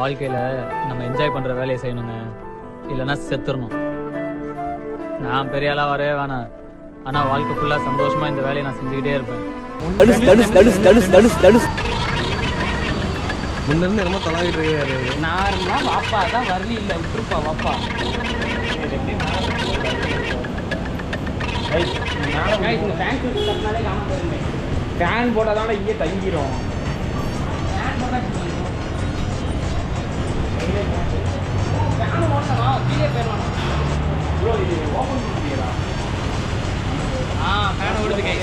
வாழ்க்கையில நம்ம என்ஜாய் பண்ற வேலையை செய்யணுங்க, இல்லைன்னா செத்துறணும். நான் பெரிய ஆளா வரவே வேணாம், ஆனா வாழ்க்கை ஃபுல்லா சந்தோஷமா இந்த வேலையை நான் செஞ்சுக்கிட்டே இருப்பேன். முன்னிருந்து ரொம்ப தலாவிட்டு இருக்காரு. நார்மலா வாப்பா தான் வரலி இல்லை விட்டுருப்பா வாப்பா. ஃபேன் போட்டால் தானே இங்கே தங்கிடும். கீழே போயிடலாம். ஓப்பன் பண்ண முடியாதா? ஃபேன் ஓடுது கை.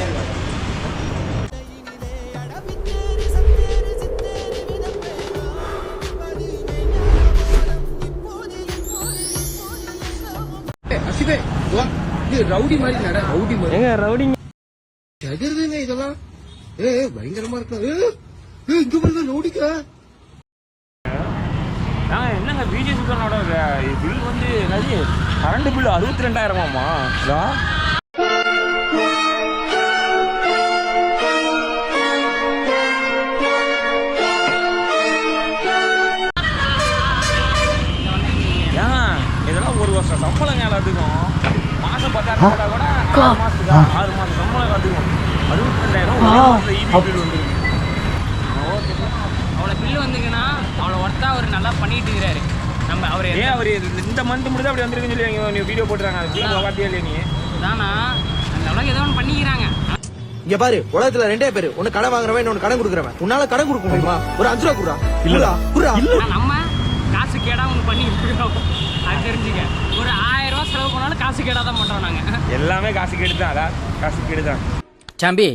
ரவுடி மாதிரி நட, ரவுடி மாதிரி. எங்க ரவுடிங்க எதிர்துங்க இதெல்லாம். பயங்கரமா இருக்கா. இங்க பாருங்க ரவுடிக்கா. என்னங்க பிஜேபி பில் வந்து என்னது கரண்ட் பில் 62,000-ஆமா? இதெல்லாம் ஒரு வருஷம் சம்பளம் எல்லாத்துக்கும். மாசம் 10,000 கூட 6 மாசம் சம்பளம் எல்லாத்துக்கும் 62,000 இபி பில் வந்து. அவ்வளோ பில்லு வந்துங்கன்னா அவ்வளோ ஒர்த்தாக அவர் நல்லா பண்ணிட்டு இருக்கிறாரு. நம்ம அவர் அவர் இந்த மந்த் முடிஞ்சா அப்படி வந்துருக்குன்னு சொல்லி நீ வீடியோ போட்டுறாங்க. பார்த்தியா இல்லையா நீ? தானா அந்த அளவுக்கு ஏதோ ஒன்று பண்ணிக்கிறாங்க. இங்க பாரு, உலகத்துல 2 பேரு, ஒன்னு கடன் வாங்குறவன், இன்னொன்னு கடன் கொடுக்குறவன். உன்னால கடன் கொடுக்க முடியுமா? ஒரு 5 ரூபா குடுறா. இல்ல நம்ம காசு கேடா ஒன்று பண்ணி இருக்கோம். அது தெரிஞ்சுக்க. ஒரு 1000 ரூபா செலவு பண்ணாலும் காசு கேடா தான் பண்றோம் நாங்க. எல்லாமே காசு கேட்டுதான். அதான் காசு கேட்டுதான். தம்பி,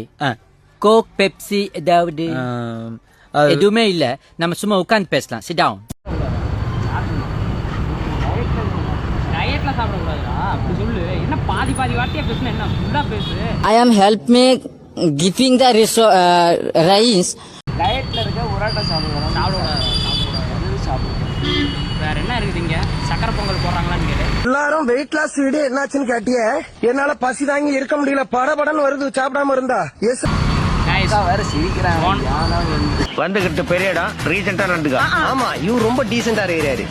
கோக் பெப்சி ஏதாவது எதுவுமே இல்ல, நம்ம சும்மா உட்காந்து பேசலாம். Sit down. டயட்ல சாப்பிட கூடாதுடா. அப்படி சொல்லு. என்ன பாதி வார்த்தையா பேசுன? என்ன ஃபுல்லா பேசு. I am help me giving the rice. டயட்ல இருக்க உராட்டா சாப்பிடுறோம். சாப்பிடுவோம். வேற என்ன இருக்குதுங்க? சக்கரை பொங்கல் போடுறாங்களான்னு கேட்டு எல்லாரும் வெயிட் லாஸ் வீடு என்னாச்சுன்னு கேட்டியே. என்னால பசி தாங்கி இருக்க முடியல, படபடன்னு வருது சாப்பிடாம இருந்தா. வேற சிரிக்கிறாங்க. வந்துகிட்டு பெரிய இடம் ரீசெண்டா ரெண்டுக்கா. ஆமா, இவர் ரொம்ப டீசெண்டா இருக்கிறாரு.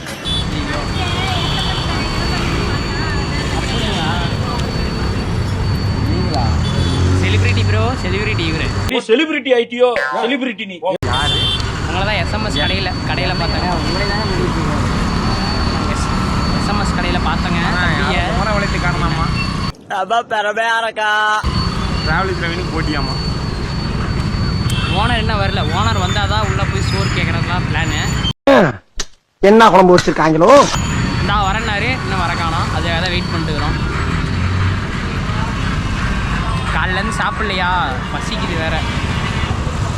செலிபிரிட்டி ப்ரோ, செலிபிரிட்டி இவரு. நீ செலிபிரிட்டி ஆயிட்டியோ? செலிபிரிட்டி நீ யாரு? உங்களதான் எஸ்எம்எஸ் கடையில பார்த்தாங்க. எஸ்எம்எஸ் கடையில பார்த்தாங்க. முறை வளைத்து காரணமா அதான் பெறமையா இருக்கா. Travel driving போட்டியாமா? ஓனர் என்ன வரல. ஓனர் வந்தாதான் உள்ள போய் சோறு கேட்கறதுலாம் பிளானு. என்ன குழம்பு வச்சிருக்காங்களோ? நான் வரேன்னாரு, இன்னும் வர காணோம். அதுக்காக வெயிட் பண்ணிட்டுக்கிறோம். காலிலேருந்து சாப்பிட்லையா, பசிக்குது வேற.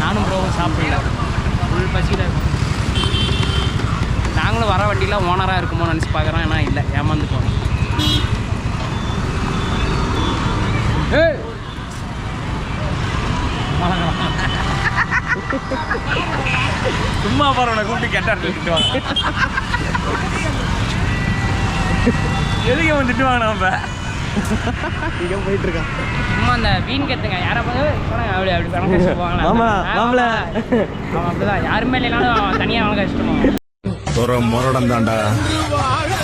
நானும் ப்ரோவும் சாப்பிடல, ஃபுல் பசியில் இருக்கும். நாங்களும் வர வண்டியில் ஓனராக இருக்குமோ நினச்சி பார்க்குறோம். ஏன்னா இல்லை, ஏமாந்து போனோம். சும்மா பாரு, கூப்பிட்டு கேட்டார் திட்டுவாங்க. எதுக்கு அவன் திட்டுவாங்க? நம்ம இங்கே போயிட்டு இருக்கான். சும்மா அந்த வீண் கத்துங்க யாரை அப்படி அப்படி பணம் கஷ்டப்படுவாங்களா? அவன் அப்படிதான். யாருமே இல்லைனாலும் தனியாக அவனுக்கு கஷ்டமா. முரடம் தாண்டா.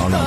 ஆனா